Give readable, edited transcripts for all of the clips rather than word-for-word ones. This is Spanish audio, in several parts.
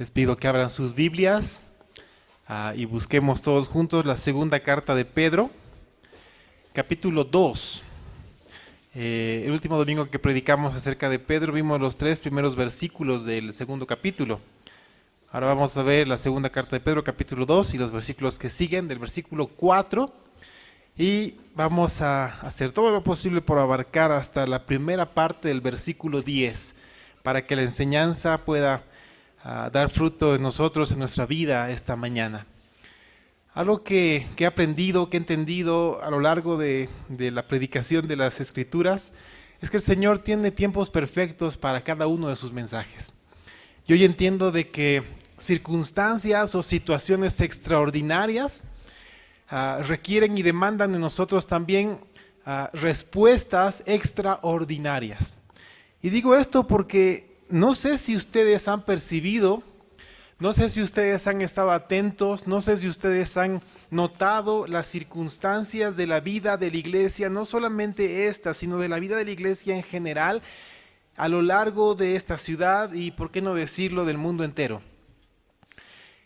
Les pido que abran sus Biblias y busquemos todos juntos la segunda carta de Pedro, capítulo 2. El último domingo que predicamos acerca de Pedro vimos los 3 primeros versículos del segundo capítulo. Ahora vamos a ver la segunda carta de Pedro, capítulo 2, y los versículos que siguen del versículo 4. Y vamos a hacer todo lo posible por abarcar hasta la primera parte del versículo 10, para que la enseñanza pueda dar fruto en nosotros, en nuestra vida esta mañana. Algo que he aprendido, que he entendido a lo largo de la predicación de las Escrituras, es que el Señor tiene tiempos perfectos para cada uno de sus mensajes. Yo ya entiendo de que circunstancias o situaciones extraordinarias requieren y demandan de nosotros también respuestas extraordinarias. Y digo esto porque no sé si ustedes han percibido, no sé si ustedes han estado atentos, no sé si ustedes han notado las circunstancias de la vida de la iglesia, no solamente esta, sino de la vida de la iglesia en general, a lo largo de esta ciudad y, por qué no decirlo, del mundo entero.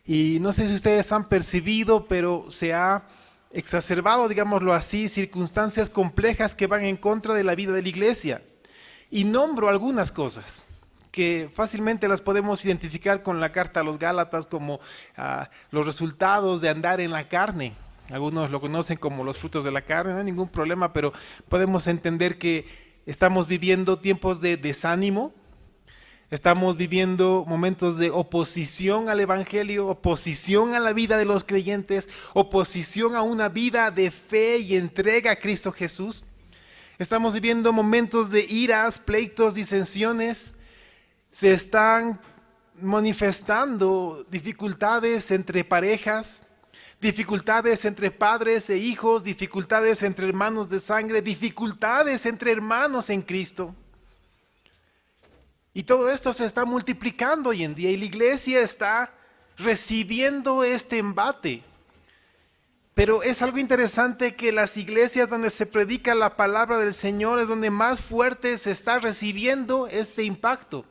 Y no sé si ustedes han percibido, pero se ha exacerbado, digámoslo así, circunstancias complejas que van en contra de la vida de la iglesia. Y nombro algunas cosas que fácilmente las podemos identificar con la carta a los Gálatas como los resultados de andar en la carne. Algunos lo conocen como los frutos de la carne, no hay ningún problema, pero podemos entender que estamos viviendo tiempos de desánimo. Estamos viviendo momentos de oposición al Evangelio, oposición a la vida de los creyentes, oposición a una vida de fe y entrega a Cristo Jesús. Estamos viviendo momentos de iras, pleitos, disensiones. Se están manifestando dificultades entre parejas, dificultades entre padres e hijos, dificultades entre hermanos de sangre, dificultades entre hermanos en Cristo. Y todo esto se está multiplicando hoy en día y la iglesia está recibiendo este embate. Pero es algo interesante que las iglesias donde se predica la palabra del Señor es donde más fuerte se está recibiendo este impacto.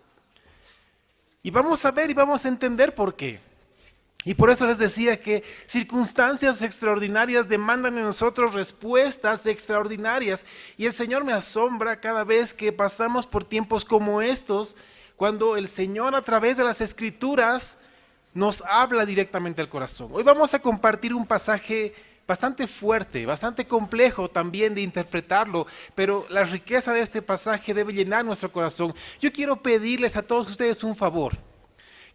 Y vamos a ver y vamos a entender por qué. Y por eso les decía que circunstancias extraordinarias demandan de nosotros respuestas extraordinarias. Y el Señor me asombra cada vez que pasamos por tiempos como estos, cuando el Señor a través de las Escrituras nos habla directamente al corazón. Hoy vamos a compartir un pasaje bastante fuerte, bastante complejo también de interpretarlo, pero la riqueza de este pasaje debe llenar nuestro corazón. Yo quiero pedirles a todos ustedes un favor.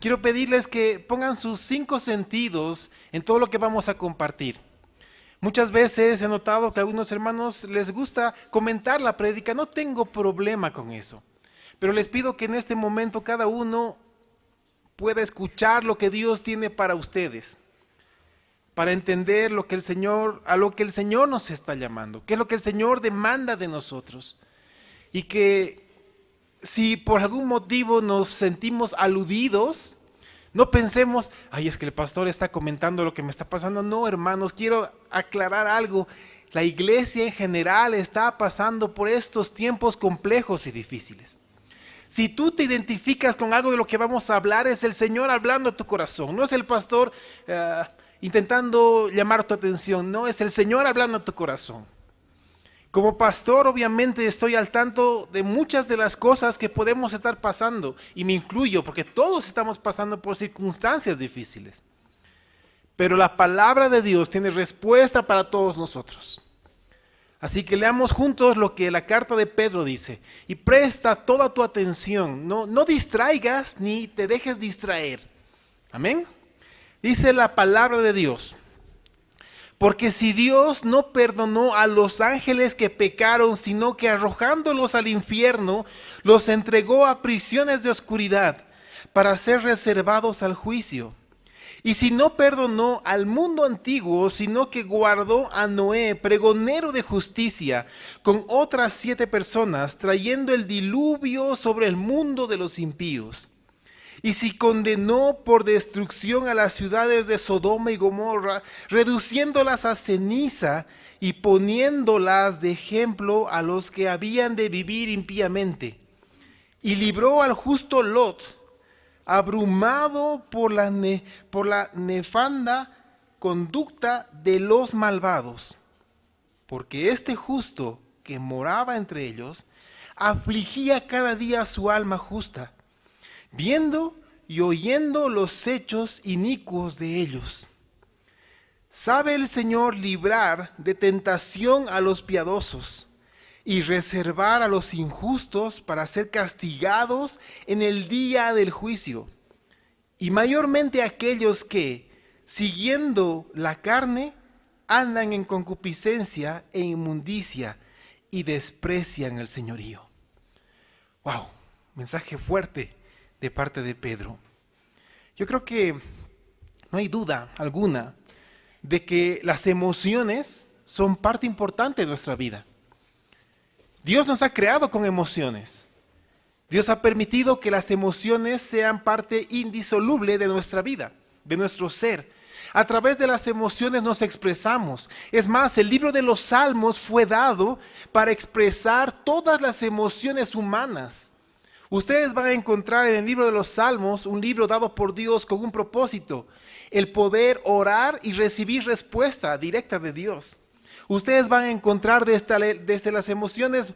Quiero pedirles que pongan sus 5 sentidos en todo lo que vamos a compartir. Muchas veces he notado que a algunos hermanos les gusta comentar la prédica, no tengo problema con eso. Pero les pido que en este momento cada uno pueda escuchar lo que Dios tiene para ustedes, para entender lo que a lo que el Señor nos está llamando, qué es lo que el Señor demanda de nosotros. Y que si por algún motivo nos sentimos aludidos, no pensemos, ay, es que el pastor está comentando lo que me está pasando. No, hermanos, quiero aclarar algo. La iglesia en general está pasando por estos tiempos complejos y difíciles. Si tú te identificas con algo de lo que vamos a hablar, es el Señor hablando a tu corazón. No es el pastor intentando llamar tu atención, no, es el Señor hablando a tu corazón. Como pastor, obviamente estoy al tanto de muchas de las cosas que podemos estar pasando, y me incluyo porque todos estamos pasando por circunstancias difíciles. Pero la palabra de Dios tiene respuesta para todos nosotros. Así que leamos juntos lo que la carta de Pedro dice, y presta toda tu atención, no distraigas ni te dejes distraer. Amén. Dice la palabra de Dios. Porque si Dios no perdonó a los ángeles que pecaron, sino que arrojándolos al infierno, los entregó a prisiones de oscuridad para ser reservados al juicio. Y si no perdonó al mundo antiguo, sino que guardó a Noé, pregonero de justicia, con otras 7 personas, trayendo el diluvio sobre el mundo de los impíos. Y si condenó por destrucción a las ciudades de Sodoma y Gomorra, reduciéndolas a ceniza y poniéndolas de ejemplo a los que habían de vivir impíamente. Y libró al justo Lot, abrumado por la nefanda conducta de los malvados, porque este justo que moraba entre ellos afligía cada día a su alma justa, viendo y oyendo los hechos inicuos de ellos. Sabe el Señor librar de tentación a los piadosos y reservar a los injustos para ser castigados en el día del juicio, y mayormente aquellos que, siguiendo la carne, andan en concupiscencia e inmundicia y desprecian el señorío. ¡Wow! Mensaje fuerte de parte de Pedro. Yo creo que no hay duda alguna de que las emociones son parte importante de nuestra vida. Dios nos ha creado con emociones. Dios ha permitido que las emociones sean parte indisoluble de nuestra vida, de nuestro ser. A través de las emociones nos expresamos. Es más, el libro de los Salmos fue dado para expresar todas las emociones humanas. Ustedes van a encontrar en el libro de los Salmos un libro dado por Dios con un propósito: el poder orar y recibir respuesta directa de Dios. Ustedes van a encontrar desde las emociones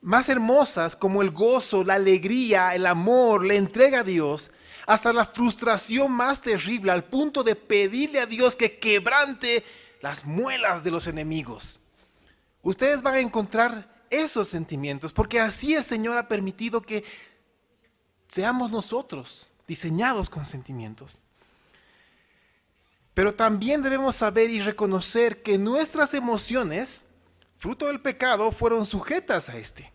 más hermosas como el gozo, la alegría, el amor, la entrega a Dios, hasta la frustración más terrible, al punto de pedirle a Dios que quebrante las muelas de los enemigos. Ustedes van a encontrar esos sentimientos, porque así el Señor ha permitido que seamos nosotros diseñados con sentimientos. Pero también debemos saber y reconocer que nuestras emociones, fruto del pecado, fueron sujetas a este.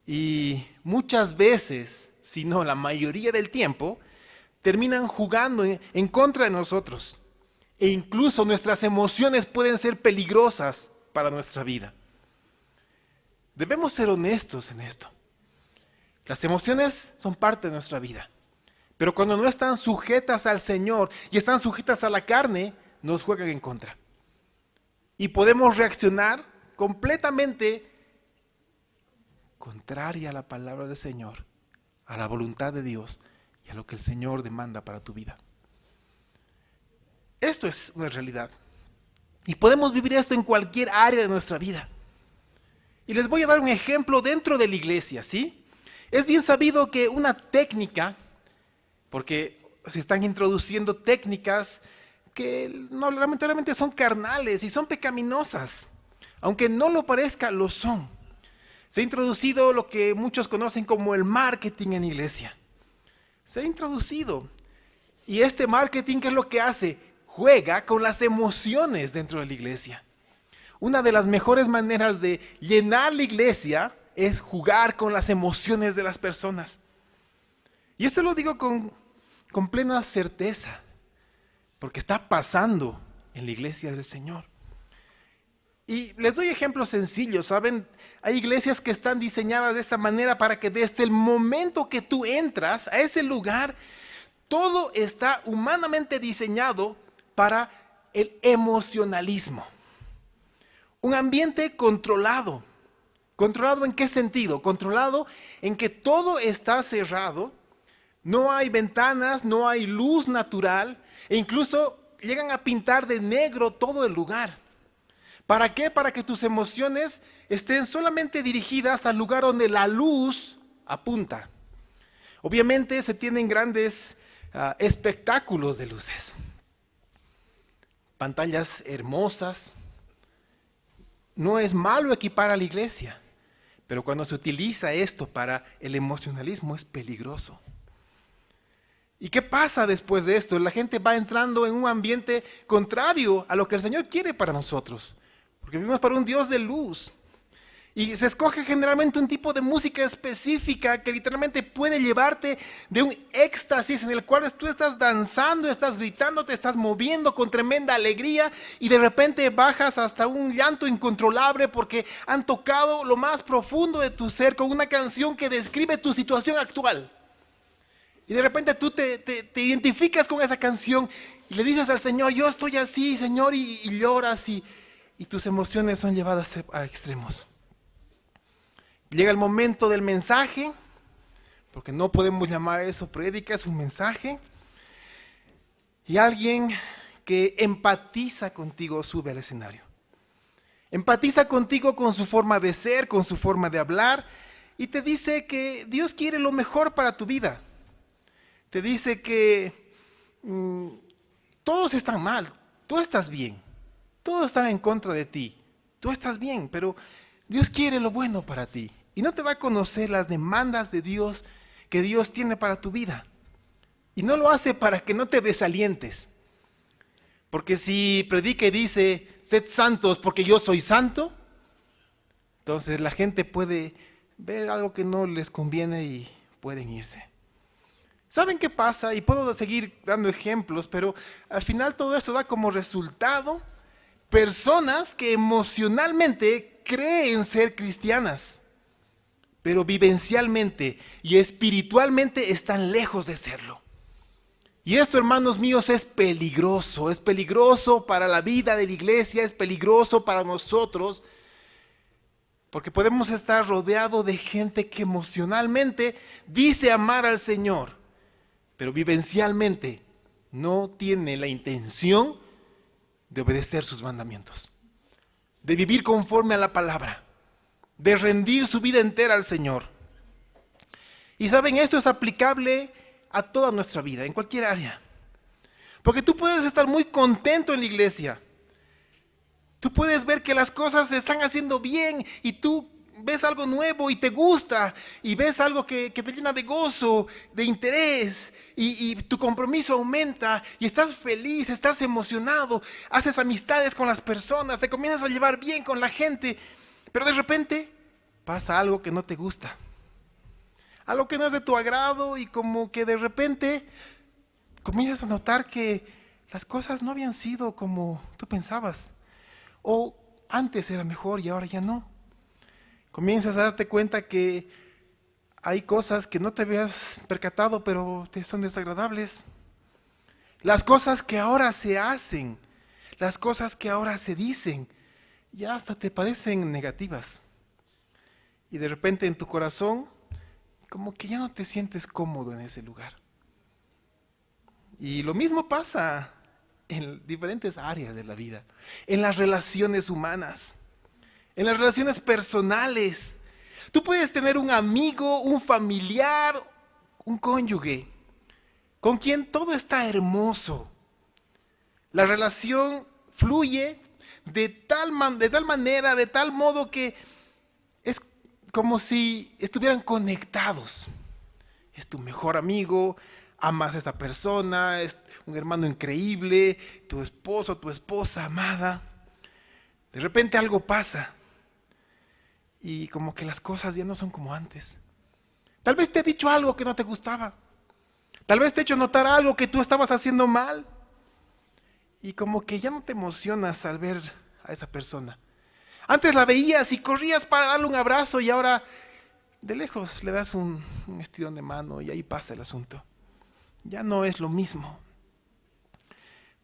Y muchas veces, si no la mayoría del tiempo, terminan jugando en contra de nosotros. E incluso nuestras emociones pueden ser peligrosas para nuestra vida. Debemos ser honestos en esto. Las emociones son parte de nuestra vida. Pero cuando no están sujetas al Señor y están sujetas a la carne, nos juegan en contra. Y podemos reaccionar completamente contraria a la palabra del Señor, a la voluntad de Dios y a lo que el Señor demanda para tu vida. Esto es una realidad. Y podemos vivir esto en cualquier área de nuestra vida. Y les voy a dar un ejemplo dentro de la iglesia, ¿sí? Es bien sabido que una técnica, porque se están introduciendo técnicas que no, lamentablemente son carnales y son pecaminosas. Aunque no lo parezca, lo son. Se ha introducido lo que muchos conocen como el marketing en iglesia. Se ha introducido. Y este marketing, ¿qué es lo que hace? Juega con las emociones dentro de la iglesia. Una de las mejores maneras de llenar la iglesia es jugar con las emociones de las personas. Y esto lo digo con plena certeza, porque está pasando en la iglesia del Señor. Y les doy ejemplos sencillos, ¿saben? Hay iglesias que están diseñadas de esta manera para que desde el momento que tú entras a ese lugar, todo está humanamente diseñado para el emocionalismo. Un ambiente controlado. ¿Controlado en qué sentido? Controlado en que todo está cerrado, no hay ventanas, no hay luz natural, e incluso llegan a pintar de negro todo el lugar. ¿Para qué? Para que tus emociones estén solamente dirigidas al lugar donde la luz apunta. Obviamente se tienen grandes espectáculos de luces. Pantallas hermosas. No es malo equipar a la iglesia, pero cuando se utiliza esto para el emocionalismo es peligroso. ¿Y qué pasa después de esto? La gente va entrando en un ambiente contrario a lo que el Señor quiere para nosotros. Porque vivimos para un Dios de luz. Y se escoge generalmente un tipo de música específica que literalmente puede llevarte de un éxtasis en el cual tú estás danzando, estás gritando, te estás moviendo con tremenda alegría y de repente bajas hasta un llanto incontrolable porque han tocado lo más profundo de tu ser con una canción que describe tu situación actual. Y de repente tú te identificas con esa canción y le dices al Señor, yo estoy así, Señor, y lloras y tus emociones son llevadas a extremos. Llega el momento del mensaje, porque no podemos llamar eso prédica, es un mensaje. Y alguien que empatiza contigo sube al escenario. Empatiza contigo con su forma de ser, con su forma de hablar, y te dice que Dios quiere lo mejor para tu vida. Te dice que todos están mal, tú estás bien, todos están en contra de ti, tú estás bien, pero Dios quiere lo bueno para ti. Y no te va a conocer las demandas de Dios que Dios tiene para tu vida. Y no lo hace para que no te desalientes. Porque si predica y dice, sed santos porque yo soy santo, entonces la gente puede ver algo que no les conviene y pueden irse. ¿Saben qué pasa? Y puedo seguir dando ejemplos, pero al final todo esto da como resultado personas que emocionalmente creen ser cristianas, pero vivencialmente y espiritualmente están lejos de serlo. Y esto, hermanos míos, es peligroso para la vida de la iglesia, es peligroso para nosotros, porque podemos estar rodeados de gente que emocionalmente dice amar al Señor, pero vivencialmente no tiene la intención de obedecer sus mandamientos, de vivir conforme a la palabra, de rendir su vida entera al Señor. Y saben, esto es aplicable a toda nuestra vida, en cualquier área. Porque tú puedes estar muy contento en la iglesia. Tú puedes ver que las cosas se están haciendo bien y tú ves algo nuevo y te gusta y ves algo que te llena de gozo, de interés y tu compromiso aumenta y estás feliz, estás emocionado, haces amistades con las personas, te comienzas a llevar bien con la gente, pero de repente pasa algo que no te gusta. Algo que no es de tu agrado y como que de repente comienzas a notar que las cosas no habían sido como tú pensabas. O antes era mejor y ahora ya no. Comienzas a darte cuenta que hay cosas que no te habías percatado pero te son desagradables. Las cosas que ahora se hacen, las cosas que ahora se dicen, ya hasta te parecen negativas. Y de repente en tu corazón como que ya no te sientes cómodo en ese lugar. Y lo mismo pasa en diferentes áreas de la vida, en las relaciones humanas, en las relaciones personales. Tú puedes tener un amigo, un familiar, un cónyuge, con quien todo está hermoso. La relación fluye de tal manera, de tal modo que es como si estuvieran conectados. Es tu mejor amigo, amas a esa persona, es un hermano increíble, tu esposo, tu esposa amada. De repente algo pasa y como que las cosas ya no son como antes. Tal vez te ha dicho algo que no te gustaba. Tal vez te ha hecho notar algo que tú estabas haciendo mal. Y como que ya no te emocionas al ver a esa persona. Antes la veías y corrías para darle un abrazo y ahora de lejos le das un estirón de mano y ahí pasa el asunto. Ya no es lo mismo.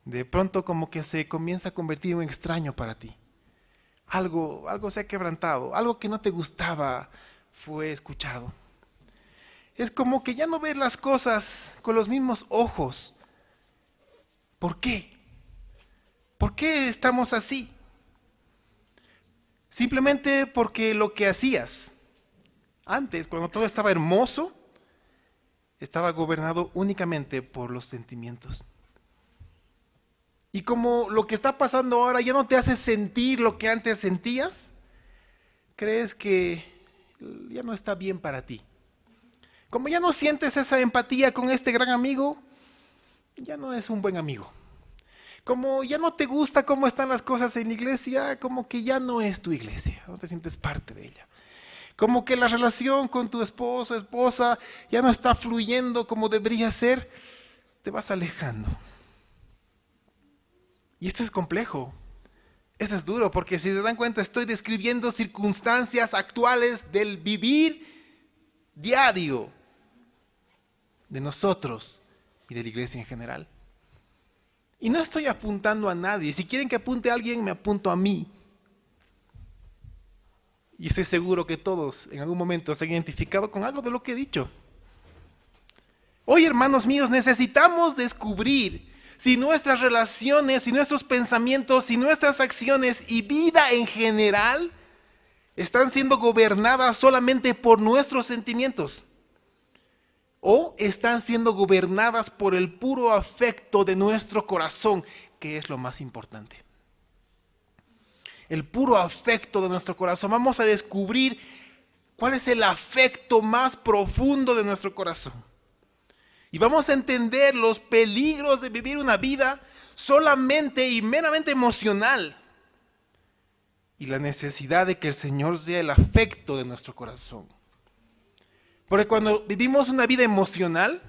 De pronto como que se comienza a convertir en un extraño para ti. Algo se ha quebrantado, algo que no te gustaba fue escuchado. Es como que ya no ves las cosas con los mismos ojos. ¿Por qué? ¿Por qué estamos así? Simplemente porque lo que hacías antes, cuando todo estaba hermoso, estaba gobernado únicamente por los sentimientos. Y como lo que está pasando ahora ya no te hace sentir lo que antes sentías, crees que ya no está bien para ti. Como ya no sientes esa empatía con este gran amigo, ya no es un buen amigo. Como ya no te gusta cómo están las cosas en la iglesia, como que ya no es tu iglesia, no te sientes parte de ella. Como que la relación con tu esposo, esposa, ya no está fluyendo como debería ser, te vas alejando. Y esto es complejo, esto es duro, porque si se dan cuenta estoy describiendo circunstancias actuales del vivir diario de nosotros y de la iglesia en general. Y no estoy apuntando a nadie. Si quieren que apunte a alguien, me apunto a mí. Y estoy seguro que todos en algún momento se han identificado con algo de lo que he dicho. Hoy, hermanos míos, necesitamos descubrir si nuestras relaciones, si nuestros pensamientos, si nuestras acciones y vida en general están siendo gobernadas solamente por nuestros sentimientos o están siendo gobernadas por el puro afecto de nuestro corazón, que es lo más importante. El puro afecto de nuestro corazón. Vamos a descubrir cuál es el afecto más profundo de nuestro corazón. Y vamos a entender los peligros de vivir una vida solamente y meramente emocional. Y la necesidad de que el Señor sea el afecto de nuestro corazón. Porque cuando vivimos una vida emocional,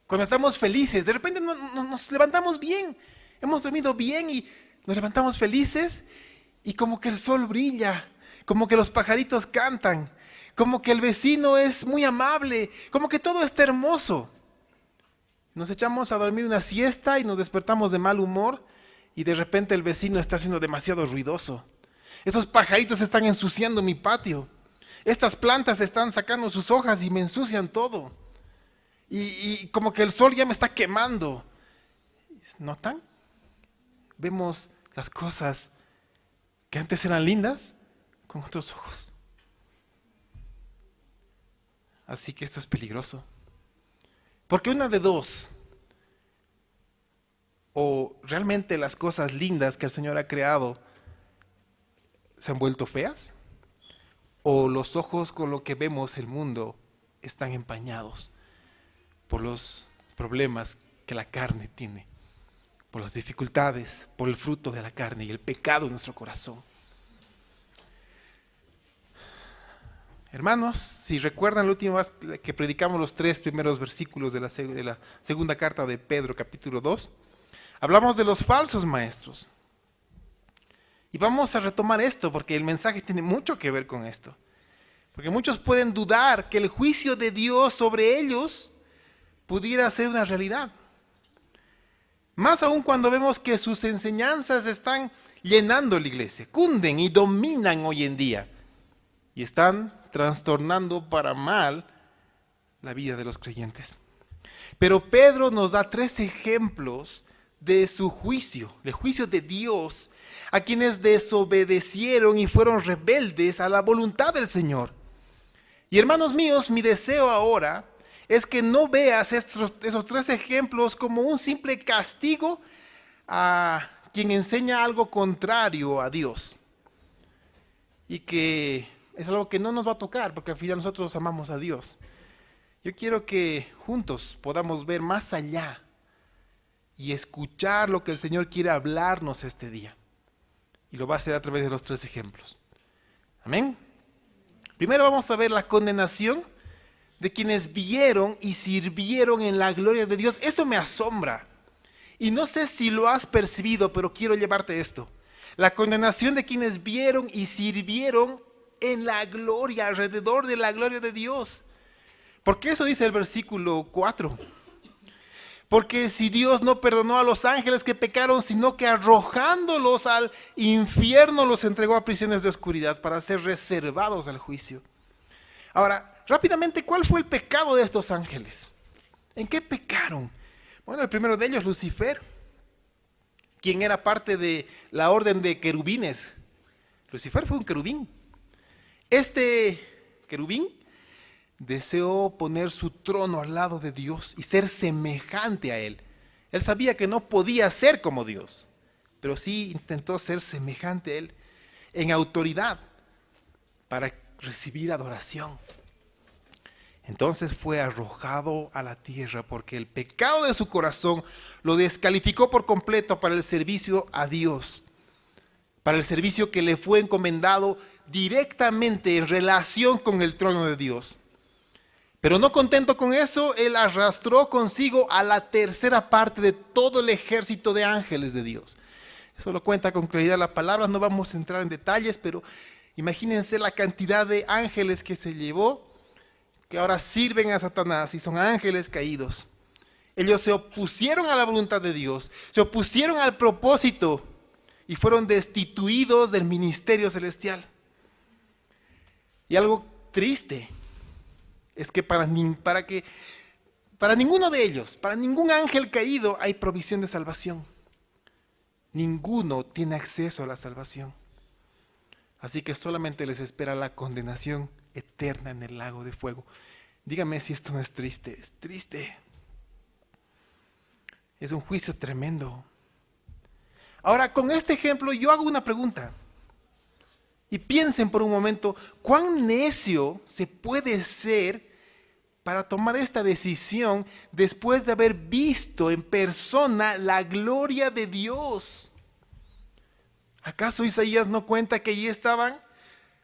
cuando estamos felices, de repente nos levantamos bien, hemos dormido bien y nos levantamos felices y como que el sol brilla, como que los pajaritos cantan, como que el vecino es muy amable, como que todo está hermoso. Nos echamos a dormir una siesta y nos despertamos de mal humor y de repente el vecino está siendo demasiado ruidoso. Esos pajaritos están ensuciando mi patio. Estas plantas están sacando sus hojas y me ensucian todo. Y como que el sol ya me está quemando. ¿Notan? Vemos las cosas que antes eran lindas con otros ojos. Así que esto es peligroso. Porque una de dos, o realmente las cosas lindas que el Señor ha creado se han vuelto feas, o los ojos con lo que vemos el mundo están empañados por los problemas que la carne tiene, por las dificultades, por el fruto de la carne y el pecado en nuestro corazón. Hermanos, si recuerdan la última vez que predicamos los 3 primeros versículos de la segunda carta de Pedro, capítulo 2, hablamos de los falsos maestros. Y vamos a retomar esto porque el mensaje tiene mucho que ver con esto. Porque muchos pueden dudar que el juicio de Dios sobre ellos pudiera ser una realidad. Más aún cuando vemos que sus enseñanzas están llenando la iglesia, cunden y dominan hoy en día. Y están trastornando para mal la vida de los creyentes. Pero Pedro nos da 3 ejemplos de su juicio, del juicio de Dios, a quienes desobedecieron y fueron rebeldes a la voluntad del Señor. Y hermanos míos, mi deseo ahora es que no veas esos 3 ejemplos como un simple castigo a quien enseña algo contrario a Dios. Y que es algo que no nos va a tocar, porque al final nosotros amamos a Dios. Yo quiero que juntos podamos ver más allá y escuchar lo que el Señor quiere hablarnos este día. Y lo va a hacer a través de los 3 ejemplos. Amén. Primero vamos a ver la condenación de quienes vieron y sirvieron en la gloria de Dios. Esto me asombra. Y no sé si lo has percibido, pero quiero llevarte esto. La condenación de quienes vieron y sirvieron en la gloria, alrededor de la gloria de Dios. Porque eso dice el versículo 4. Porque si Dios no perdonó a los ángeles que pecaron, sino que arrojándolos al infierno los entregó a prisiones de oscuridad para ser reservados al juicio. Ahora, rápidamente, ¿cuál fue el pecado de estos ángeles? ¿En qué pecaron? Bueno, el primero de ellos, Lucifer, quien era parte de la orden de querubines. Lucifer fue un querubín. Este querubín deseó poner su trono al lado de Dios y ser semejante a Él. Él sabía que no podía ser como Dios, pero sí intentó ser semejante a Él en autoridad para recibir adoración. Entonces fue arrojado a la tierra porque el pecado de su corazón lo descalificó por completo para el servicio a Dios, para el servicio que le fue encomendado directamente en relación con el trono de Dios. Pero no contento con eso, él arrastró consigo a la tercera parte de todo el ejército de ángeles de Dios. Eso lo cuenta con claridad la palabra, no vamos a entrar en detalles, pero imagínense la cantidad de ángeles que se llevó, que ahora sirven a Satanás y son ángeles caídos. Ellos se opusieron a la voluntad de Dios, se opusieron al propósito y fueron destituidos del ministerio celestial. Y algo triste es que para que Para ninguno de ellos, para ningún ángel caído hay provisión de salvación. Ninguno tiene acceso a la salvación. Así que solamente les espera la condenación eterna en el lago de fuego. Dígame si esto no es triste. Es triste. Es un juicio tremendo. Ahora, con este ejemplo yo hago una pregunta. Y piensen por un momento, ¿cuán necio se puede ser para tomar esta decisión después de haber visto en persona la gloria de Dios? ¿Acaso Isaías no cuenta que allí estaban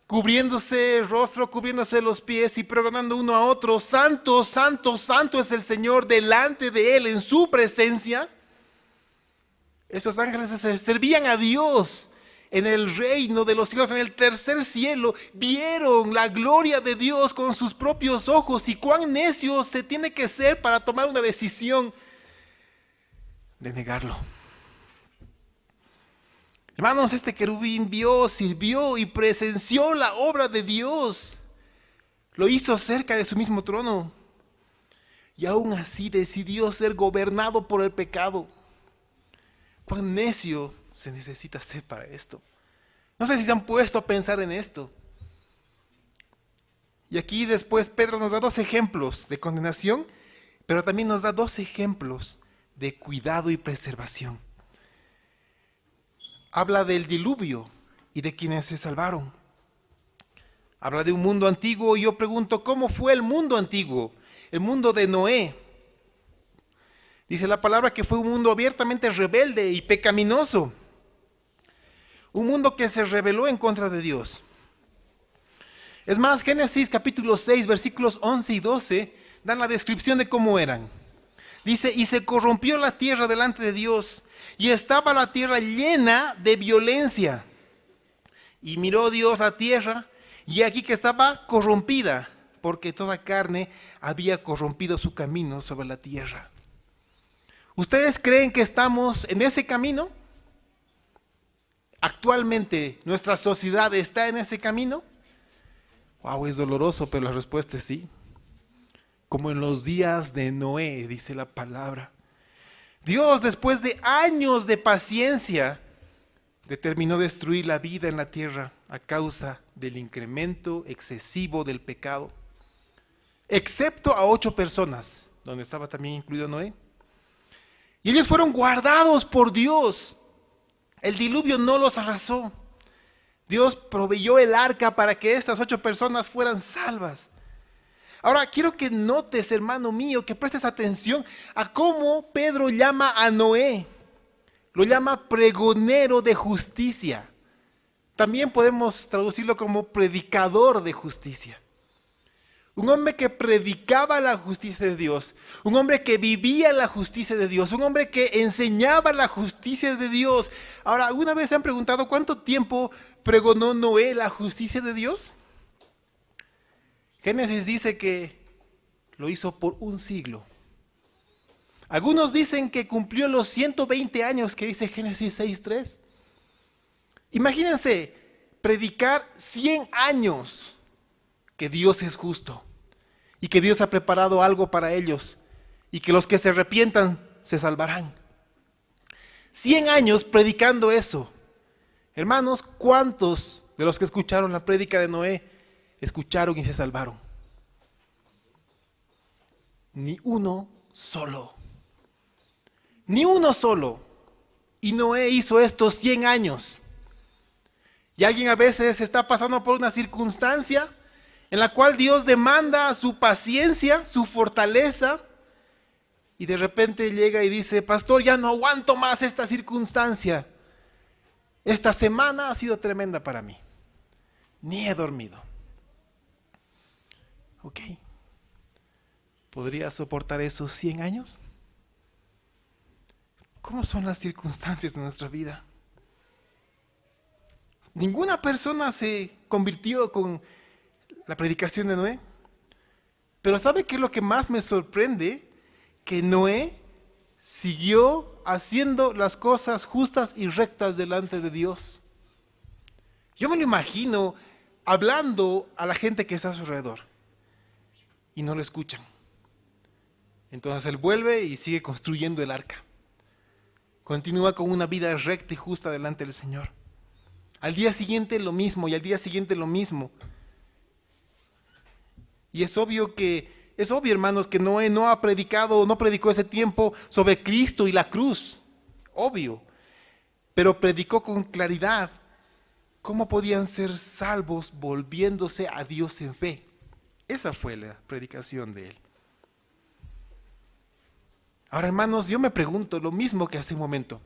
cubriéndose el rostro, cubriéndose los pies y pregonando uno a otro, santo, santo, santo es el Señor, delante de Él, en su presencia? Esos ángeles se servían a Dios en el reino de los cielos, en el tercer cielo, vieron la gloria de Dios con sus propios ojos. Y cuán necio se tiene que ser para tomar una decisión de negarlo. Hermanos, este querubín vio, sirvió y presenció la obra de Dios. Lo hizo cerca de su mismo trono. Y aún así decidió ser gobernado por el pecado. ¿Cuán necio se necesita ser para esto? No sé si se han puesto a pensar en esto. Y aquí después Pedro nos da dos ejemplos de condenación, pero también nos da dos ejemplos de cuidado y preservación. Habla del diluvio y de quienes se salvaron. Habla de un mundo antiguo y yo pregunto, ¿cómo fue el mundo antiguo? El mundo de Noé. Dice la palabra que fue un mundo abiertamente rebelde y pecaminoso. Un mundo que se rebeló en contra de Dios. Es más, Génesis capítulo 6, versículos 11 y 12 dan la descripción de cómo eran. Dice, y se corrompió la tierra delante de Dios, y estaba la tierra llena de violencia. Y miró Dios la tierra, y aquí que estaba corrompida, porque toda carne había corrompido su camino sobre la tierra. ¿Ustedes creen que estamos en ese camino? ¿Actualmente nuestra sociedad está en ese camino? Wow, es doloroso, pero la respuesta es sí. Como en los días de Noé, dice la palabra. Dios, después de años de paciencia, determinó destruir la vida en la tierra a causa del incremento excesivo del pecado. Excepto a 8 personas, donde estaba también incluido Noé. Y ellos fueron guardados por Dios. El diluvio no los arrasó. Dios proveyó el arca para que estas 8 personas fueran salvas. Ahora quiero que notes, hermano mío, que prestes atención a cómo Pedro llama a Noé. Lo llama pregonero de justicia. También podemos traducirlo como predicador de justicia. Un hombre que predicaba la justicia de Dios, un hombre que vivía la justicia de Dios, un hombre que enseñaba la justicia de Dios. Ahora, ¿alguna vez se han preguntado cuánto tiempo pregonó Noé la justicia de Dios? Génesis dice que lo hizo por 1 siglo. Algunos dicen que cumplió los 120 años que dice Génesis 6:3. Imagínense predicar 100 años que Dios es justo y que Dios ha preparado algo para ellos y que los que se arrepientan se salvarán. 100 años predicando eso. Hermanos, ¿cuántos de los que escucharon la prédica de Noé escucharon y se salvaron? Ni uno solo. Ni uno solo. Y Noé hizo esto 100 años. Y alguien a veces está pasando por una circunstancia en la cual Dios demanda su paciencia, su fortaleza, y de repente llega y dice, pastor, ya no aguanto más esta circunstancia. Esta semana ha sido tremenda para mí. Ni he dormido. Ok. ¿Podría soportar esos 100 años? ¿Cómo son las circunstancias de nuestra vida? Ninguna persona se convirtió con la predicación de Noé. Pero ¿sabe qué es lo que más me sorprende? Que Noé siguió haciendo las cosas justas y rectas delante de Dios. Yo me lo imagino hablando a la gente que está a su alrededor y no lo escuchan. Entonces él vuelve y sigue construyendo el arca. Continúa con una vida recta y justa delante del Señor. Al día siguiente lo mismo y al día siguiente lo mismo. Y es obvio, hermanos, que Noé no predicó ese tiempo sobre Cristo y la cruz. Obvio. Pero predicó con claridad cómo podían ser salvos volviéndose a Dios en fe. Esa fue la predicación de él. Ahora, hermanos, yo me pregunto lo mismo que hace un momento.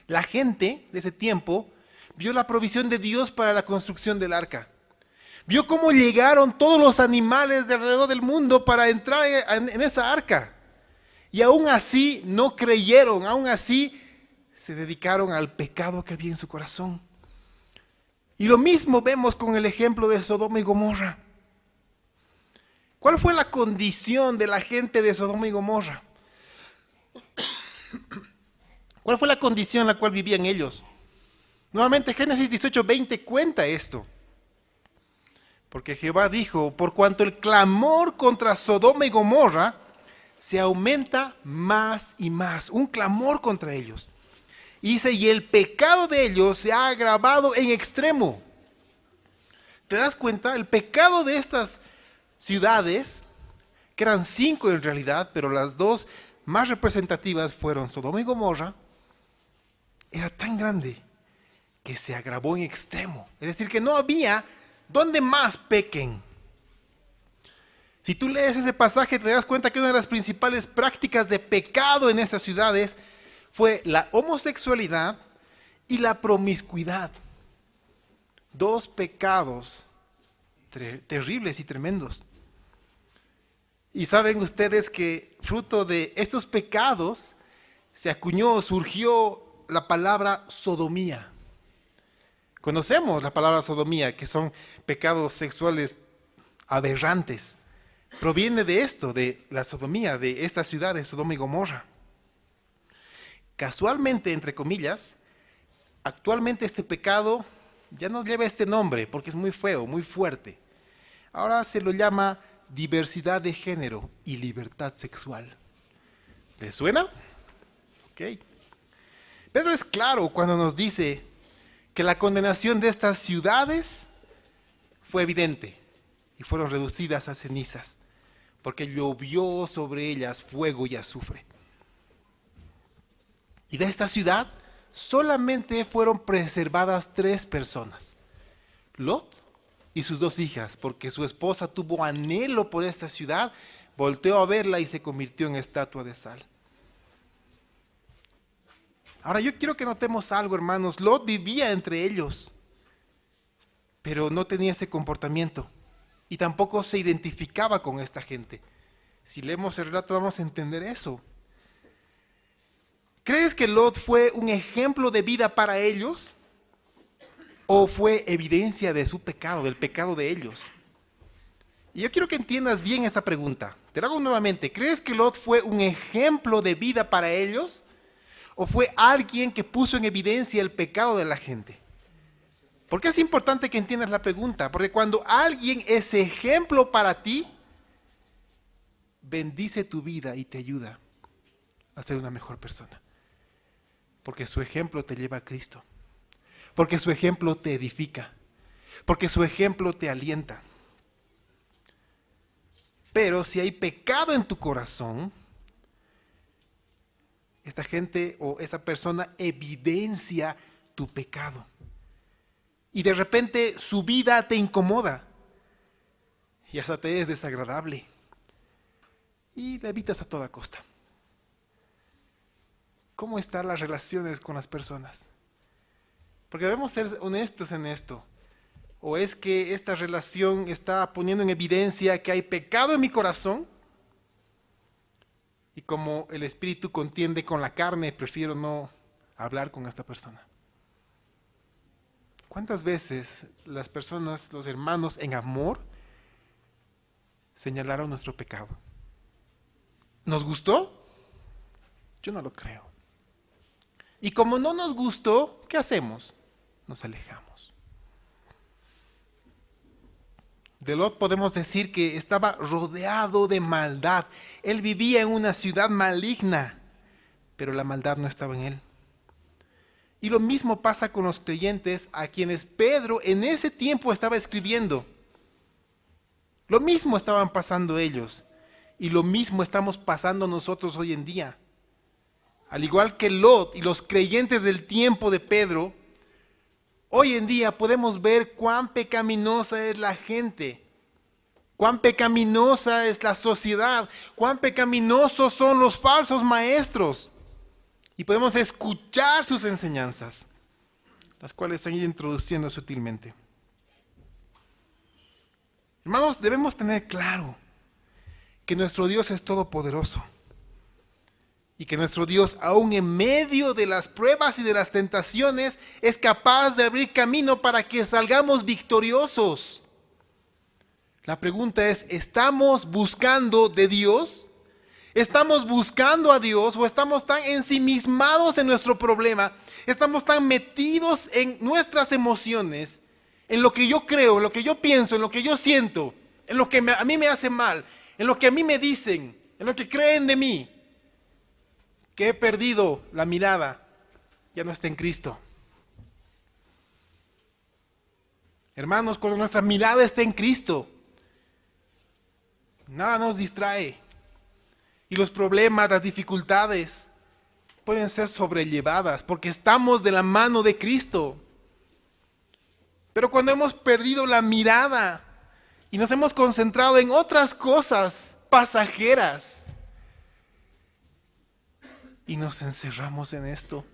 La gente de ese tiempo vio la provisión de Dios para la construcción del arca. Vio cómo llegaron todos los animales de alrededor del mundo para entrar en esa arca. Y aún así no creyeron, aún así se dedicaron al pecado que había en su corazón. Y lo mismo vemos con el ejemplo de Sodoma y Gomorra. ¿Cuál fue la condición de la gente de Sodoma y Gomorra? ¿Cuál fue la condición en la cual vivían ellos? Nuevamente Génesis 18:20 cuenta esto. Porque Jehová dijo, por cuanto el clamor contra Sodoma y Gomorra se aumenta más y más. Un clamor contra ellos. Y dice, y el pecado de ellos se ha agravado en extremo. ¿Te das cuenta? El pecado de estas ciudades, que eran 5 en realidad, pero las 2 más representativas fueron Sodoma y Gomorra, era tan grande que se agravó en extremo. Es decir, que no había donde más pequen. Si tú lees ese pasaje, te das cuenta que una de las principales prácticas de pecado en esas ciudades fue la homosexualidad y la promiscuidad. 2 pecados terribles y tremendos. Y saben ustedes que fruto de estos pecados surgió la palabra sodomía. Conocemos la palabra sodomía, que son pecados sexuales aberrantes. Proviene de esto, de la sodomía, de esta ciudad de Sodoma y Gomorra. Casualmente, entre comillas, actualmente este pecado ya no lleva este nombre porque es muy feo, muy fuerte. Ahora se lo llama diversidad de género y libertad sexual. ¿Les suena? Ok. Pedro es claro cuando nos dice que la condenación de estas ciudades fue evidente y fueron reducidas a cenizas, porque llovió sobre ellas fuego y azufre. Y de esta ciudad solamente fueron preservadas 3 personas. Lot y sus 2 hijas, porque su esposa tuvo anhelo por esta ciudad, volteó a verla y se convirtió en estatua de sal. Ahora yo quiero que notemos algo, hermanos. Lot vivía entre ellos, pero no tenía ese comportamiento y tampoco se identificaba con esta gente. Si leemos el relato vamos a entender eso. ¿Crees que Lot fue un ejemplo de vida para ellos? ¿O fue evidencia de su pecado, del pecado de ellos? Y yo quiero que entiendas bien esta pregunta. Te la hago nuevamente. ¿Crees que Lot fue un ejemplo de vida para ellos? ¿O fue alguien que puso en evidencia el pecado de la gente? ¿Por qué es importante que entiendas la pregunta? Porque cuando alguien es ejemplo para ti, bendice tu vida y te ayuda a ser una mejor persona. Porque su ejemplo te lleva a Cristo. Porque su ejemplo te edifica. Porque su ejemplo te alienta. Pero si hay pecado en tu corazón, esta gente o esa persona evidencia tu pecado. Y de repente su vida te incomoda. Y hasta te es desagradable. Y la evitas a toda costa. ¿Cómo están las relaciones con las personas? Porque debemos ser honestos en esto. ¿O es que esta relación está poniendo en evidencia que hay pecado en mi corazón? Y como el espíritu contiende con la carne, prefiero no hablar con esta persona. ¿Cuántas veces las personas, los hermanos en amor, señalaron nuestro pecado? ¿Nos gustó? Yo no lo creo. Y como no nos gustó, ¿qué hacemos? Nos alejamos. De Lot podemos decir que estaba rodeado de maldad. Él vivía en una ciudad maligna, pero la maldad no estaba en él. Y lo mismo pasa con los creyentes a quienes Pedro en ese tiempo estaba escribiendo. Lo mismo estaban pasando ellos y lo mismo estamos pasando nosotros hoy en día. Al igual que Lot y los creyentes del tiempo de Pedro, hoy en día podemos ver cuán pecaminosa es la gente, cuán pecaminosa es la sociedad, cuán pecaminosos son los falsos maestros. Y podemos escuchar sus enseñanzas, las cuales se han ido introduciendo sutilmente. Hermanos, debemos tener claro que nuestro Dios es todopoderoso y que nuestro Dios, aún en medio de las pruebas y de las tentaciones, es capaz de abrir camino para que salgamos victoriosos. La pregunta es, ¿estamos buscando de Dios? ¿Estamos buscando a Dios o estamos tan ensimismados en nuestro problema? ¿Estamos tan metidos en nuestras emociones, en lo que yo creo, en lo que yo pienso, en lo que yo siento, en lo que a mí me hace mal, en lo que a mí me dicen, en lo que creen de mí, que he perdido la mirada, ya no está en Cristo? Hermanos, cuando nuestra mirada está en Cristo, nada nos distrae. Y los problemas, las dificultades pueden ser sobrellevadas porque estamos de la mano de Cristo. Pero cuando hemos perdido la mirada y nos hemos concentrado en otras cosas pasajeras y nos encerramos en esto,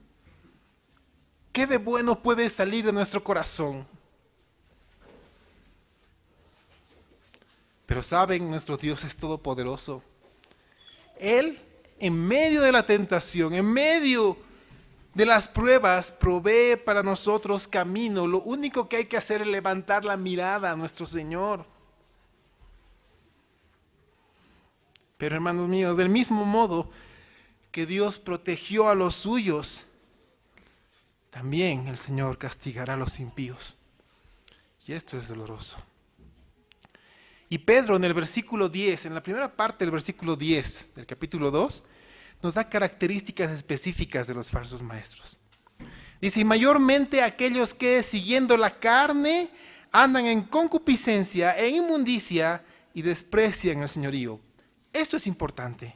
¿qué de bueno puede salir de nuestro corazón? Pero saben, nuestro Dios es todopoderoso. Él, en medio de la tentación, en medio de las pruebas, provee para nosotros camino. Lo único que hay que hacer es levantar la mirada a nuestro Señor. Pero hermanos míos, del mismo modo que Dios protegió a los suyos, también el Señor castigará a los impíos. Y esto es doloroso. Y Pedro en el versículo 10, en la primera parte del versículo 10 del capítulo 2, nos da características específicas de los falsos maestros. Dice, y mayormente aquellos que siguiendo la carne andan en concupiscencia, en inmundicia y desprecian el señorío. Esto es importante,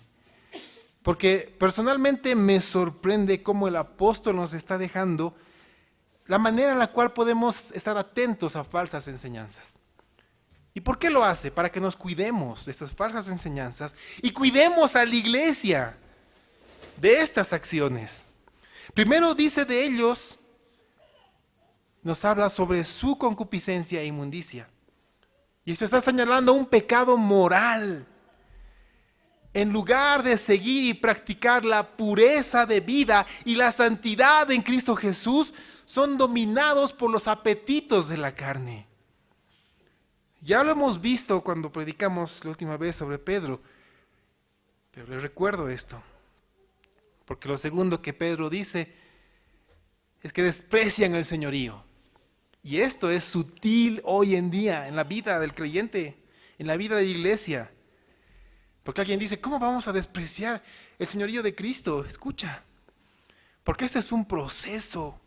porque personalmente me sorprende cómo el apóstol nos está dejando la manera en la cual podemos estar atentos a falsas enseñanzas. ¿Y por qué lo hace? Para que nos cuidemos de estas falsas enseñanzas y cuidemos a la iglesia de estas acciones. Primero dice de ellos, nos habla sobre su concupiscencia e inmundicia. Y esto está señalando un pecado moral. En lugar de seguir y practicar la pureza de vida y la santidad en Cristo Jesús, son dominados por los apetitos de la carne. Ya lo hemos visto cuando predicamos la última vez sobre Pedro, pero les recuerdo esto, porque lo segundo que Pedro dice es que desprecian el señorío. Y esto es sutil hoy en día en la vida del creyente, en la vida de la iglesia. Porque alguien dice, ¿cómo vamos a despreciar el señorío de Cristo? Escucha, porque este es un proceso.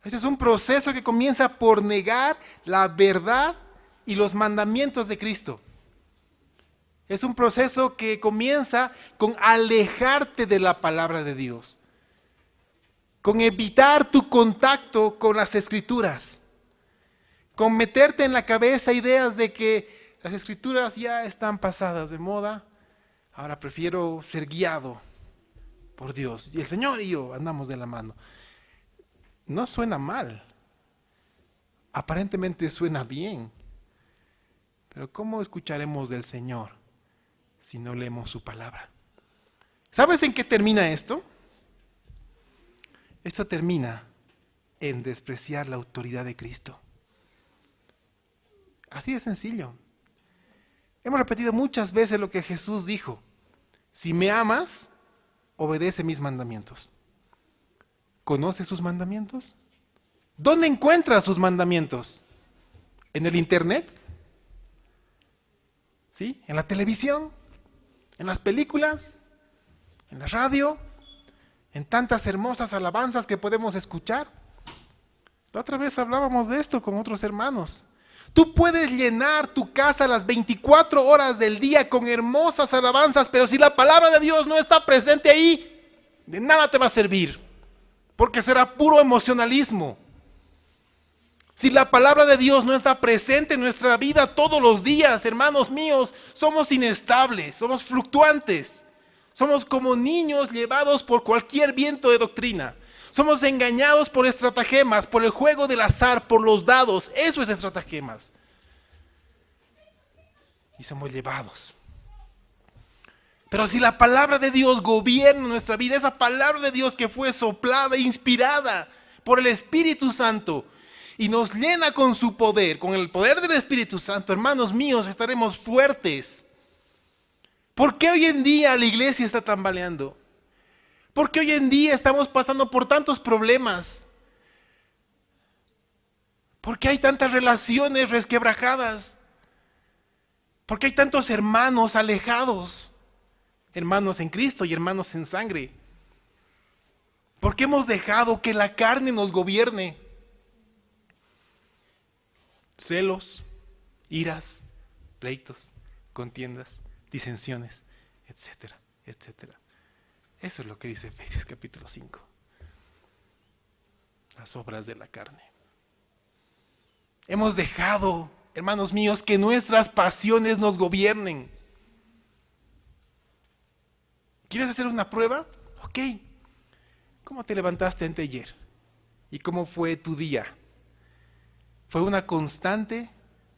Este es un proceso que comienza por negar la verdad y los mandamientos de Cristo. Es un proceso que comienza con alejarte de la palabra de Dios, con evitar tu contacto con las Escrituras, con meterte en la cabeza ideas de que las Escrituras ya están pasadas de moda, ahora prefiero ser guiado por Dios. Y el Señor y yo andamos de la mano. No suena mal, aparentemente suena bien. Pero ¿cómo escucharemos del Señor si no leemos su palabra? ¿Sabes en qué termina esto? Esto termina en despreciar la autoridad de Cristo. Así de sencillo. Hemos repetido muchas veces lo que Jesús dijo. Si me amas, obedece mis mandamientos. ¿Conoces sus mandamientos? ¿Dónde encuentras sus mandamientos? ¿En el internet? ¿Sí? En la televisión, en las películas, en la radio, en tantas hermosas alabanzas que podemos escuchar. La otra vez hablábamos de esto con otros hermanos. Tú puedes llenar tu casa las 24 horas del día con hermosas alabanzas, pero si la palabra de Dios no está presente ahí, de nada te va a servir, porque será puro emocionalismo. Si la palabra de Dios no está presente en nuestra vida todos los días, hermanos míos, somos inestables, somos fluctuantes. Somos como niños llevados por cualquier viento de doctrina. Somos engañados por estratagemas, por el juego del azar, por los dados. Eso es estratagemas. Y somos llevados. Pero si la palabra de Dios gobierna nuestra vida, esa palabra de Dios que fue soplada, inspirada por el Espíritu Santo, y nos llena con su poder, con el poder del Espíritu Santo, hermanos míos, estaremos fuertes. ¿Por qué hoy en día la iglesia está tambaleando? ¿Por qué hoy en día estamos pasando por tantos problemas? ¿Por qué hay tantas relaciones resquebrajadas? ¿Por qué hay tantos hermanos alejados? Hermanos en Cristo y hermanos en sangre. ¿Por qué hemos dejado que la carne nos gobierne? Celos, iras, pleitos, contiendas, disensiones, etcétera, etcétera. Eso es lo que dice Efesios capítulo 5. Las obras de la carne. Hemos dejado, hermanos míos, que nuestras pasiones nos gobiernen. ¿Quieres hacer una prueba? Ok. ¿Cómo te levantaste anteayer? ¿Y cómo fue tu día? ¿Fue una constante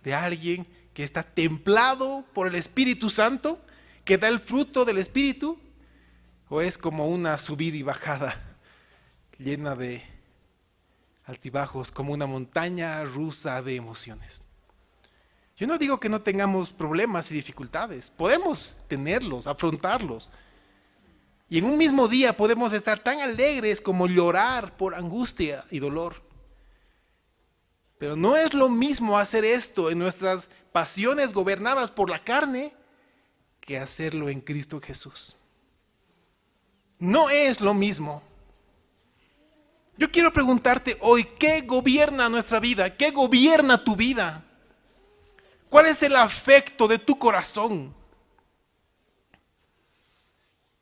de alguien que está templado por el Espíritu Santo, que da el fruto del Espíritu? ¿O es como una subida y bajada llena de altibajos, como una montaña rusa de emociones? Yo no digo que no tengamos problemas y dificultades, podemos tenerlos, afrontarlos. Y en un mismo día podemos estar tan alegres como llorar por angustia y dolor. Pero no es lo mismo hacer esto en nuestras pasiones gobernadas por la carne que hacerlo en Cristo Jesús. No es lo mismo. Yo quiero preguntarte hoy, ¿qué gobierna nuestra vida? ¿Qué gobierna tu vida? ¿Cuál es el afecto de tu corazón?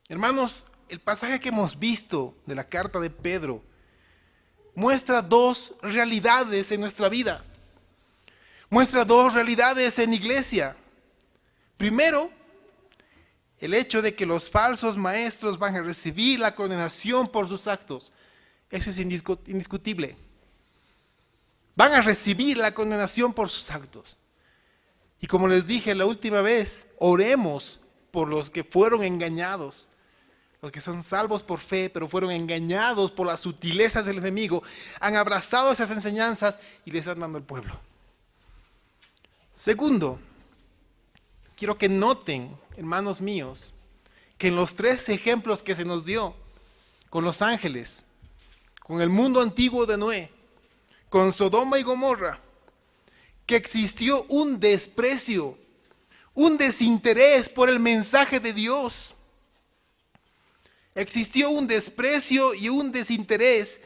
Hermanos, el pasaje que hemos visto de la carta de Pedro muestra dos realidades en nuestra vida. Muestra dos realidades en la iglesia. Primero, el hecho de que los falsos maestros van a recibir la condenación por sus actos. Eso es indiscutible. Van a recibir la condenación por sus actos. Y como les dije la última vez, oremos por los que fueron engañados. Los que son salvos por fe, pero fueron engañados por las sutilezas del enemigo, han abrazado esas enseñanzas y les están dando el pueblo. Segundo, quiero que noten, hermanos míos, que en los tres ejemplos que se nos dio, con los ángeles, con el mundo antiguo de Noé, con Sodoma y Gomorra, que existió un desprecio, un desinterés por el mensaje de Dios. Existió un desprecio y un desinterés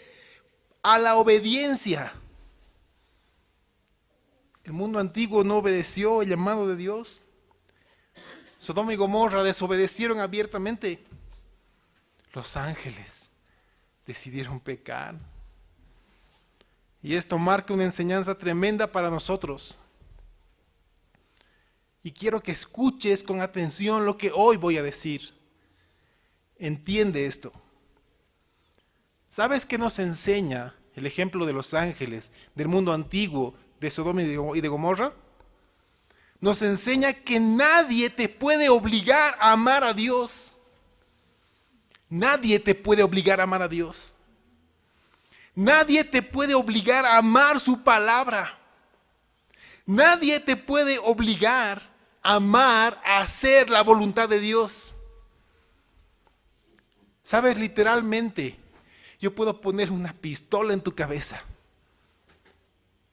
a la obediencia. El mundo antiguo no obedeció el llamado de Dios. Sodoma y Gomorra desobedecieron abiertamente. Los ángeles decidieron pecar. Y esto marca una enseñanza tremenda para nosotros. Y quiero que escuches con atención lo que hoy voy a decir. Entiende esto. ¿Sabes qué nos enseña el ejemplo de los ángeles, del mundo antiguo, de Sodoma y de Gomorra? Nos enseña que nadie te puede obligar a amar a Dios. Nadie te puede obligar a amar a Dios. Nadie te puede obligar a amar su palabra. Nadie te puede obligar a amar, a hacer la voluntad de Dios. ¿Sabes? Literalmente, yo puedo poner una pistola en tu cabeza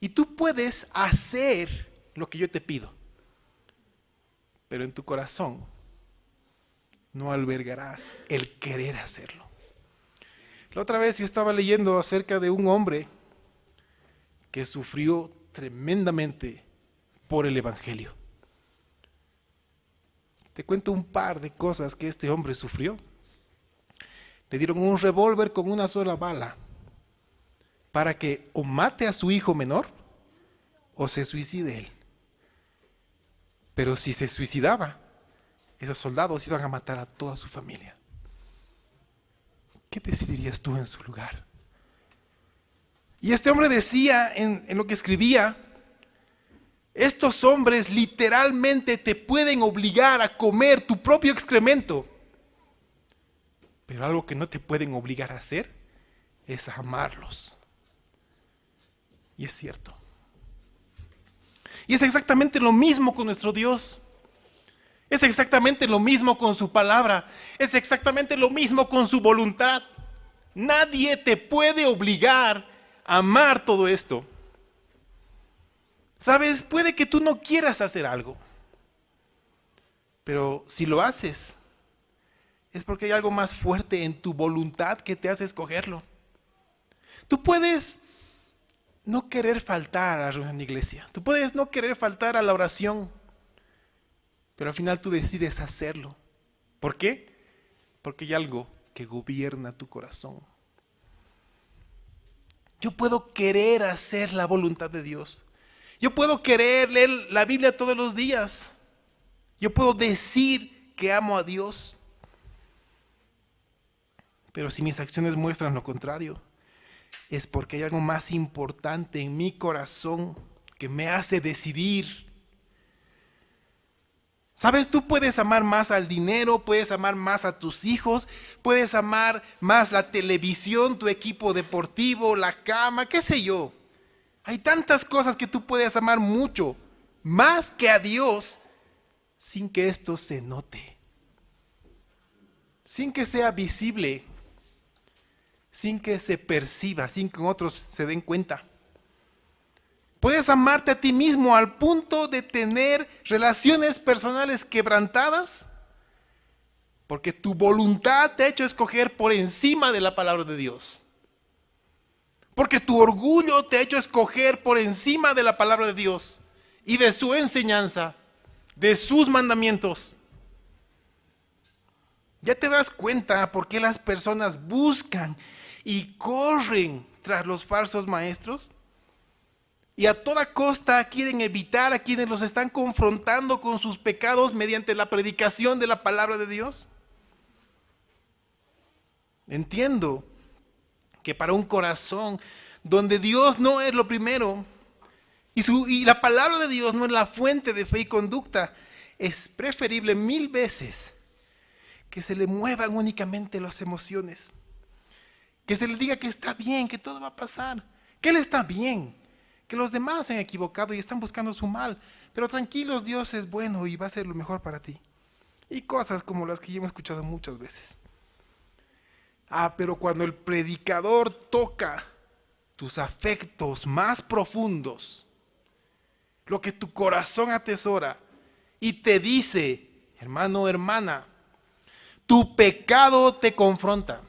y tú puedes hacer lo que yo te pido, pero en tu corazón no albergarás el querer hacerlo. La otra vez yo estaba leyendo acerca de un hombre que sufrió tremendamente por el Evangelio. Te cuento un par de cosas que este hombre sufrió. Le dieron un revólver con una sola bala para que o mate a su hijo menor o se suicide él. Pero si se suicidaba, esos soldados iban a matar a toda su familia. ¿Qué decidirías tú en su lugar? Y este hombre decía en lo que escribía, estos hombres literalmente te pueden obligar a comer tu propio excremento. Pero algo que no te pueden obligar a hacer es a amarlos. Y es cierto. Y es exactamente lo mismo con nuestro Dios. Es exactamente lo mismo con su palabra. Es exactamente lo mismo con su voluntad. Nadie te puede obligar a amar todo esto. Sabes, puede que tú no quieras hacer algo. Pero si lo haces, es porque hay algo más fuerte en tu voluntad que te hace escogerlo. Tú puedes no querer faltar a la reunión de iglesia. Tú puedes no querer faltar a la oración. Pero al final tú decides hacerlo. ¿Por qué? Porque hay algo que gobierna tu corazón. Yo puedo querer hacer la voluntad de Dios. Yo puedo querer leer la Biblia todos los días. Yo puedo decir que amo a Dios. Pero si mis acciones muestran lo contrario, es porque hay algo más importante en mi corazón que me hace decidir. ¿Sabes? Tú puedes amar más al dinero, puedes amar más a tus hijos, puedes amar más la televisión, tu equipo deportivo, la cama, qué sé yo. Hay tantas cosas que tú puedes amar mucho, más que a Dios, sin que esto se note, sin que sea visible, sin que se perciba, sin que otros se den cuenta. Puedes amarte a ti mismo al punto de tener relaciones personales quebrantadas, porque tu voluntad te ha hecho escoger por encima de la palabra de Dios. Porque tu orgullo te ha hecho escoger por encima de la palabra de Dios y de su enseñanza, de sus mandamientos. ¿Ya te das cuenta por qué las personas buscan y corren tras los falsos maestros? Y a toda costa quieren evitar a quienes los están confrontando con sus pecados mediante la predicación de la palabra de Dios. Entiendo que para un corazón donde Dios no es lo primero y la palabra de Dios no es la fuente de fe y conducta, es preferible 1000 veces que se le muevan únicamente las emociones, que se le diga que está bien, que todo va a pasar, que Él está bien, que los demás se han equivocado y están buscando su mal, pero tranquilos, Dios es bueno y va a hacer lo mejor para ti. Y cosas como las que ya hemos escuchado muchas veces. Pero cuando el predicador toca tus afectos más profundos, lo que tu corazón atesora, y te dice, hermano o hermana, tu pecado te confronta.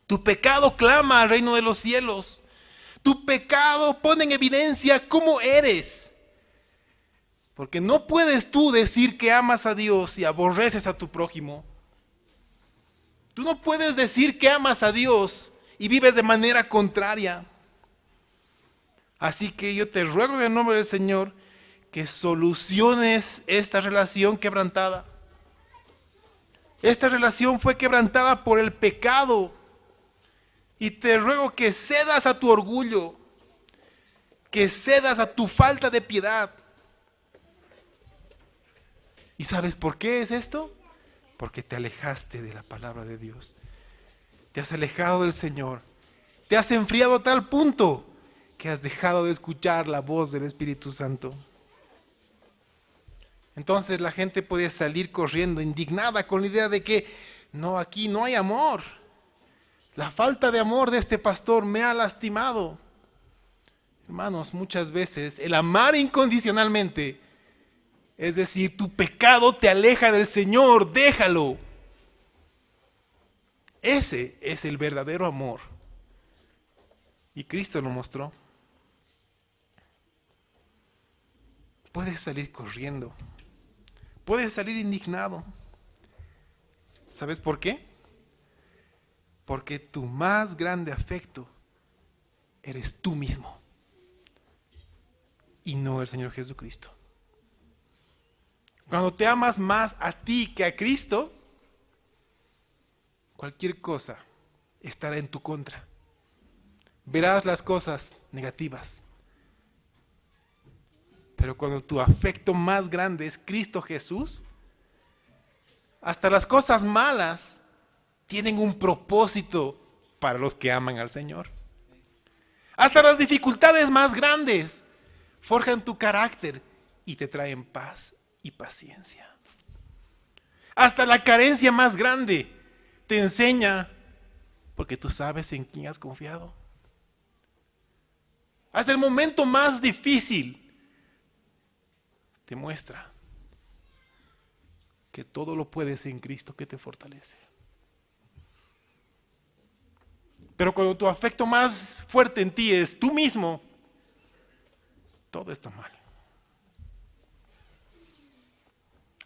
Tu pecado clama al reino de los cielos. Tu pecado pone en evidencia cómo eres. Porque no puedes tú decir que amas a Dios y aborreces a tu prójimo. Tú no puedes decir que amas a Dios y vives de manera contraria. Así que yo te ruego en el nombre del Señor que soluciones esta relación quebrantada. Esta relación fue quebrantada por el pecado. Y te ruego que cedas a tu orgullo, que cedas a tu falta de piedad. ¿Y sabes por qué es esto? Porque te alejaste de la palabra de Dios. Te has alejado del Señor. Te has enfriado a tal punto que has dejado de escuchar la voz del Espíritu Santo. Entonces la gente puede salir corriendo indignada con la idea de que no, aquí no hay amor. La falta de amor de este pastor me ha lastimado. Hermanos, muchas veces el amar incondicionalmente Es decir, tu pecado te aleja del Señor, déjalo. Ese es el verdadero amor. Y Cristo lo mostró. Puedes salir corriendo. Puedes salir indignado. ¿Sabes por qué? Porque tu más grande afecto eres tú mismo y no el Señor Jesucristo. Cuando te amas más a ti que a Cristo, cualquier cosa estará en tu contra. Verás las cosas negativas. Pero cuando tu afecto más grande es Cristo Jesús, hasta las cosas malas tienen un propósito para los que aman al Señor. Hasta las dificultades más grandes forjan tu carácter y te traen paz y paciencia. Hasta la carencia más grande te enseña porque tú sabes en quién has confiado. Hasta el momento más difícil te muestra que todo lo puedes en Cristo que te fortalece. Pero cuando tu afecto más fuerte en ti es tú mismo, todo está mal.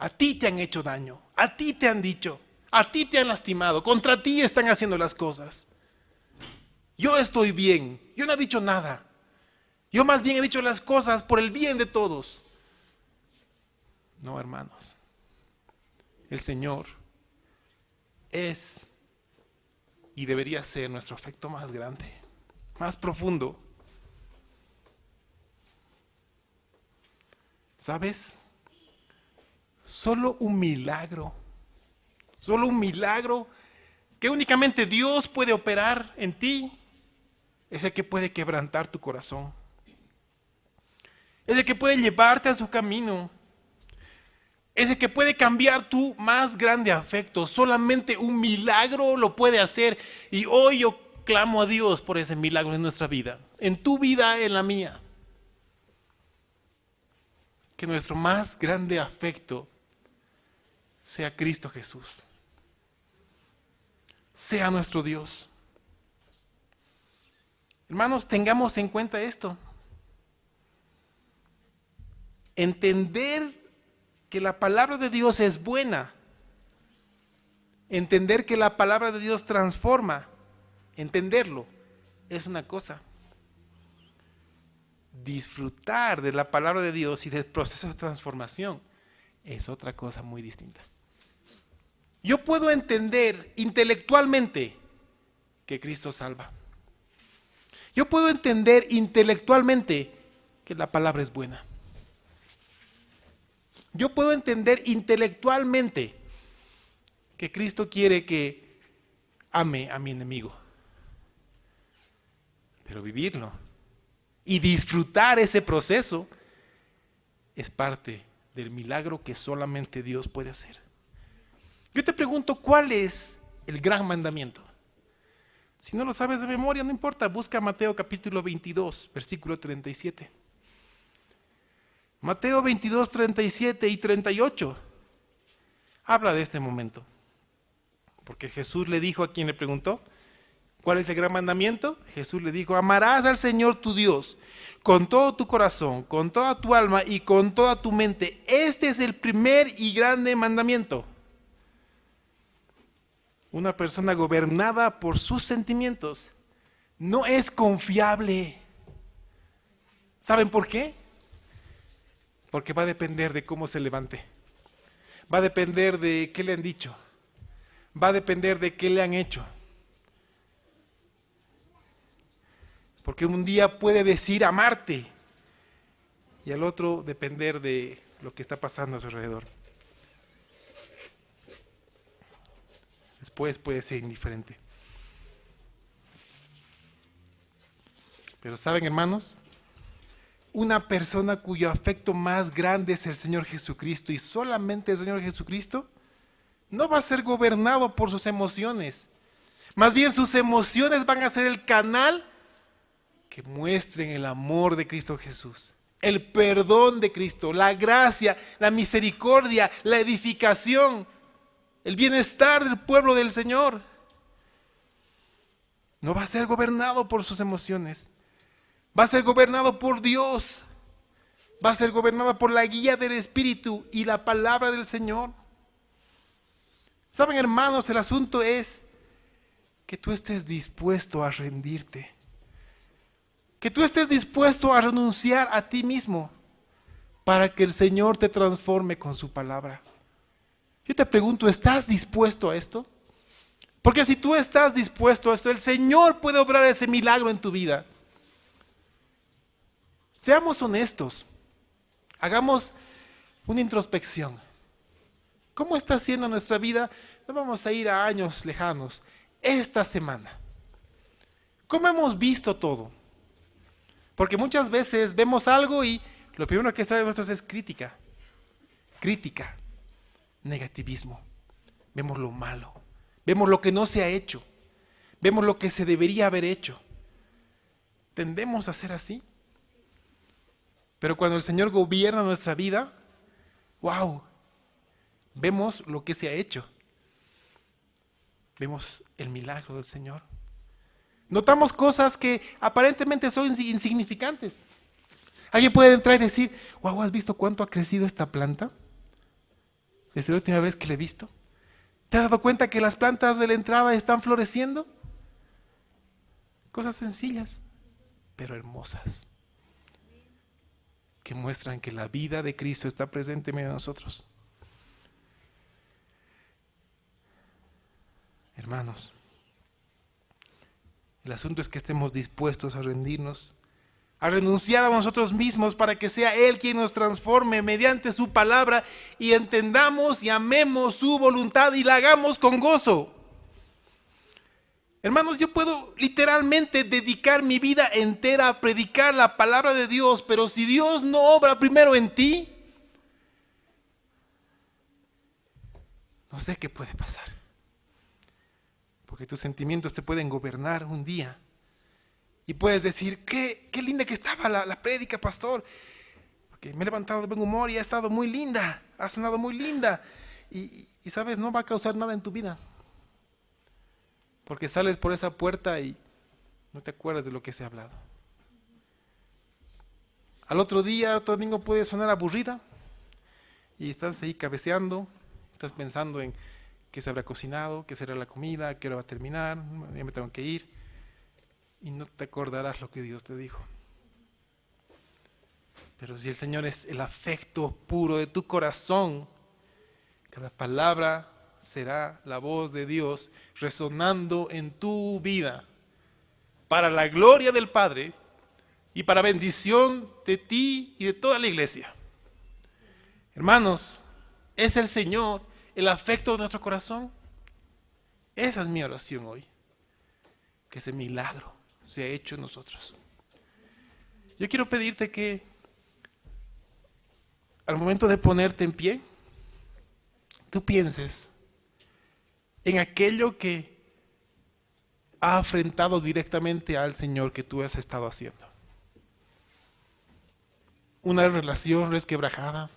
A ti te han hecho daño, a ti te han dicho, a ti te han lastimado, contra ti están haciendo las cosas. Yo estoy bien, yo no he dicho nada. Yo más bien he dicho las cosas por el bien de todos. No, hermanos. El Señor es y debería ser nuestro afecto más grande, más profundo. ¿Sabes? Solo un milagro que únicamente Dios puede operar en ti, es el que puede quebrantar tu corazón. Es el que puede llevarte a su camino. Es el que puede cambiar tu más grande afecto. Solamente un milagro lo puede hacer. Y hoy yo clamo a Dios por ese milagro en nuestra vida. En tu vida, en la mía. Que nuestro más grande afecto sea Cristo Jesús. Sea nuestro Dios. Hermanos, tengamos en cuenta esto. Entender que la palabra de Dios es buena. Entender que la palabra de Dios transforma. Entenderlo es una cosa. Disfrutar de la palabra de Dios y del proceso de transformación es otra cosa muy distinta. Yo puedo entender intelectualmente que Cristo salva. Yo puedo entender intelectualmente que la palabra es buena. Yo puedo entender intelectualmente que Cristo quiere que ame a mi enemigo. Pero vivirlo y disfrutar ese proceso es parte del milagro que solamente Dios puede hacer. Yo te pregunto, ¿cuál es el gran mandamiento? Si no lo sabes de memoria, no importa, busca Mateo capítulo 22, versículo 37. Mateo 22, 37 y 38 habla de este momento. Porque Jesús le dijo a quien le preguntó, ¿cuál es el gran mandamiento? Jesús le dijo, amarás al Señor tu Dios con todo tu corazón, con toda tu alma y con toda tu mente. Este es el primer y grande mandamiento. Una persona gobernada por sus sentimientos no es confiable. ¿Saben por qué? Porque va a depender de cómo se levante. Va a depender de qué le han dicho. Va a depender de qué le han hecho. Porque un día puede decir amarte y al otro depender de lo que está pasando a su alrededor. Después puede ser indiferente. Pero ¿saben, hermanos? Una persona cuyo afecto más grande es el Señor Jesucristo y solamente el Señor Jesucristo, no va a ser gobernado por sus emociones. Más bien sus emociones van a ser el canal que muestren el amor de Cristo Jesús. el perdón de Cristo, la gracia, la misericordia, la edificación, el bienestar del pueblo del Señor. No va a ser gobernado por sus emociones, va a ser gobernado por Dios, va a ser gobernado por la guía del Espíritu y la palabra del Señor. Saben, hermanos, el asunto es que tú estés dispuesto a rendirte, que tú estés dispuesto a renunciar a ti mismo para que el Señor te transforme con su palabra. Yo te pregunto, ¿estás dispuesto a esto? Porque si tú estás dispuesto a esto, el Señor puede obrar ese milagro en tu vida. Seamos honestos, hagamos una introspección. ¿Cómo está siendo nuestra vida? No vamos a ir a años lejanos. Esta semana, ¿cómo hemos visto todo? Porque muchas veces vemos algo y lo primero que sale de nosotros es crítica, negativismo. Vemos lo malo, vemos lo que no se ha hecho, vemos lo que se debería haber hecho. ¿Tendemos a ser así? Pero cuando el Señor gobierna nuestra vida, wow, vemos lo que se ha hecho. Vemos el milagro del Señor. Notamos cosas que aparentemente son insignificantes. Alguien puede entrar y decir, wow, ¿has visto cuánto ha crecido esta planta? Desde la última vez que la he visto. ¿Te has dado cuenta que las plantas de la entrada están floreciendo? Cosas sencillas, pero hermosas, que muestran que la vida de Cristo está presente en medio de nosotros. Hermanos, el asunto es que estemos dispuestos a rendirnos, a renunciar a nosotros mismos para que sea Él quien nos transforme mediante su palabra y entendamos y amemos su voluntad y la hagamos con gozo. Hermanos, yo puedo literalmente dedicar mi vida entera a predicar la palabra de Dios, pero si Dios no obra primero en ti, no sé qué puede pasar. Porque tus sentimientos te pueden gobernar un día. Y puedes decir, qué linda que estaba la prédica, pastor. Porque me he levantado de buen humor y ha estado muy linda, ha sonado muy linda. Y sabes, no va a causar nada en tu vida. Porque sales por esa puerta y no te acuerdas de lo que se ha hablado. Al otro día, otro domingo puede sonar aburrida. Y estás ahí cabeceando, estás pensando en qué se habrá cocinado, qué será la comida, a qué hora va a terminar, ya me tengo que ir. Y no te acordarás lo que Dios te dijo. Pero si el Señor es el afecto puro de tu corazón, cada palabra será la voz de Dios resonando en tu vida para la gloria del Padre y para bendición de ti y de toda la iglesia. Hermanos, es el Señor el afecto de nuestro corazón. Esa es mi oración hoy, que ese milagro se ha hecho en nosotros. Yo quiero pedirte que al momento de ponerte en pie, tú pienses en aquello que ha afrentado directamente al Señor que tú has estado haciendo. Una relación resquebrajada,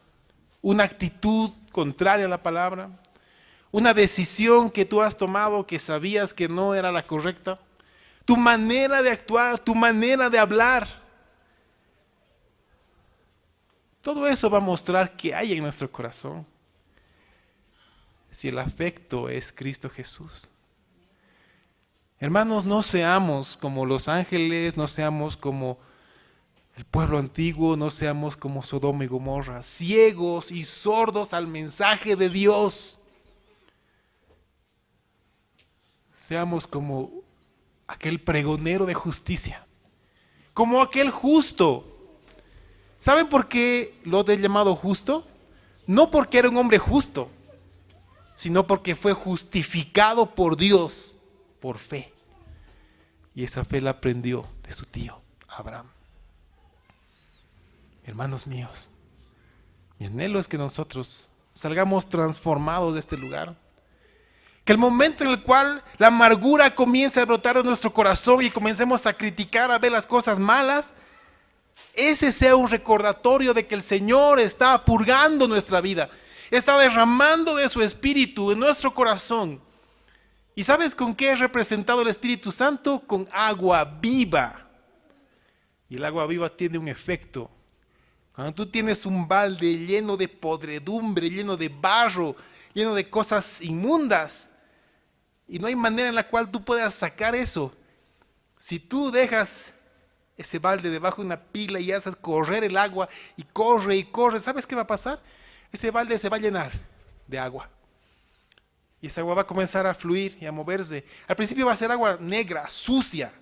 una actitud contraria a la palabra, una decisión que tú has tomado que sabías que no era la correcta, tu manera de actuar, tu manera de hablar. Todo eso va a mostrar qué hay en nuestro corazón. Si el afecto es Cristo Jesús. Hermanos, no seamos como los ángeles, no seamos como el pueblo antiguo, no seamos como Sodoma y Gomorra, ciegos y sordos al mensaje de Dios. Seamos como aquel pregonero de justicia, como aquel justo. ¿Saben por qué lo he llamado justo? No porque era un hombre justo, sino porque fue justificado por Dios por fe. Y esa fe la aprendió de su tío Abraham. Hermanos míos, mi anhelo es que nosotros salgamos transformados de este lugar. Que el momento en el cual la amargura comience a brotar en nuestro corazón y comencemos a criticar, a ver las cosas malas, ese sea un recordatorio de que el Señor está purgando nuestra vida, está derramando de su Espíritu en nuestro corazón. ¿Y sabes con qué es representado el Espíritu Santo? Con agua viva. Y el agua viva tiene un efecto. Cuando tú tienes un balde lleno de podredumbre, lleno de barro, lleno de cosas inmundas, y no hay manera en la cual tú puedas sacar eso, si tú dejas ese balde debajo de una pila y haces correr el agua y corre, ¿sabes qué va a pasar? Ese balde se va a llenar de agua. Y esa agua va a comenzar a fluir y a moverse. Al principio va a ser agua negra, sucia,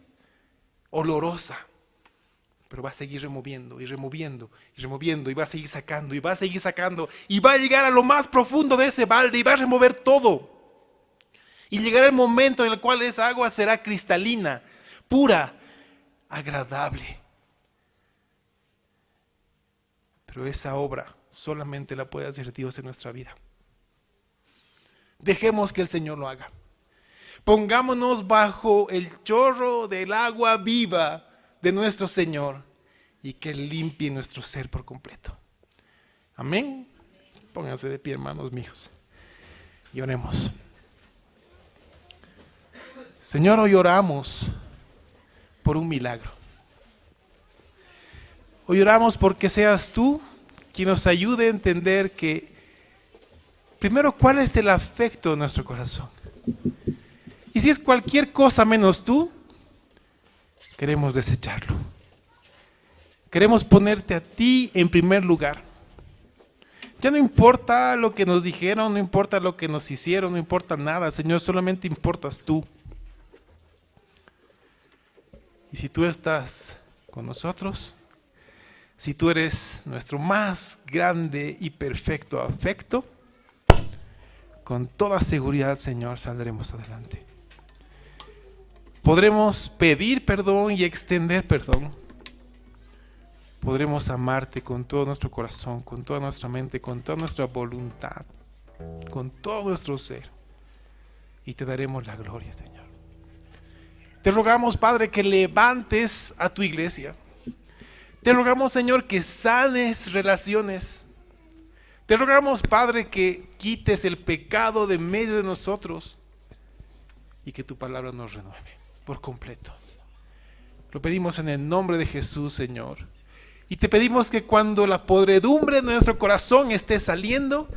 olorosa. Pero va a seguir removiendo y removiendo y removiendo y va a seguir sacando y va a seguir sacando y va a llegar a lo más profundo de ese balde y va a remover todo. Y llegará el momento en el cual esa agua será cristalina, pura, agradable. Pero esa obra solamente la puede hacer Dios en nuestra vida. Dejemos que el Señor lo haga. Pongámonos bajo el chorro del agua viva de nuestro Señor y que limpie nuestro ser por completo. Amén. Pónganse de pie, hermanos míos, y oremos. Señor, hoy oramos por un milagro. Hoy oramos porque seas tú quien nos ayude a entender que, primero, cuál es el afecto de nuestro corazón. Y si es cualquier cosa menos tú, queremos desecharlo. Queremos ponerte a ti en primer lugar. Ya no importa lo que nos dijeron, no importa lo que nos hicieron, no importa nada, Señor, solamente importas tú. Y si tú estás con nosotros, si tú eres nuestro más grande y perfecto afecto, con toda seguridad, Señor, saldremos adelante. Podremos pedir perdón y extender perdón. Podremos amarte con todo nuestro corazón, con toda nuestra mente, con toda nuestra voluntad, con todo nuestro ser. Y te daremos la gloria, Señor. Te rogamos, Padre, que levantes a tu iglesia. Te rogamos, Señor, que sanes relaciones. Te rogamos, Padre, que quites el pecado de medio de nosotros y que tu palabra nos renueve por completo. Lo pedimos en el nombre de Jesús, Señor. Y te pedimos que cuando la podredumbre de nuestro corazón esté saliendo,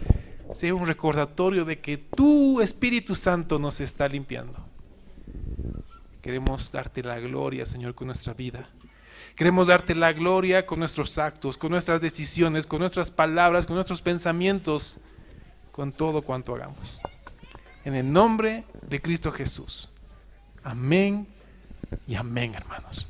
sea un recordatorio de que tu Espíritu Santo nos está limpiando. Queremos darte la gloria, Señor, con nuestra vida. Queremos darte la gloria con nuestros actos, con nuestras decisiones, con nuestras palabras, con nuestros pensamientos, con todo cuanto hagamos. En el nombre de Cristo Jesús. Amén y amén, hermanos.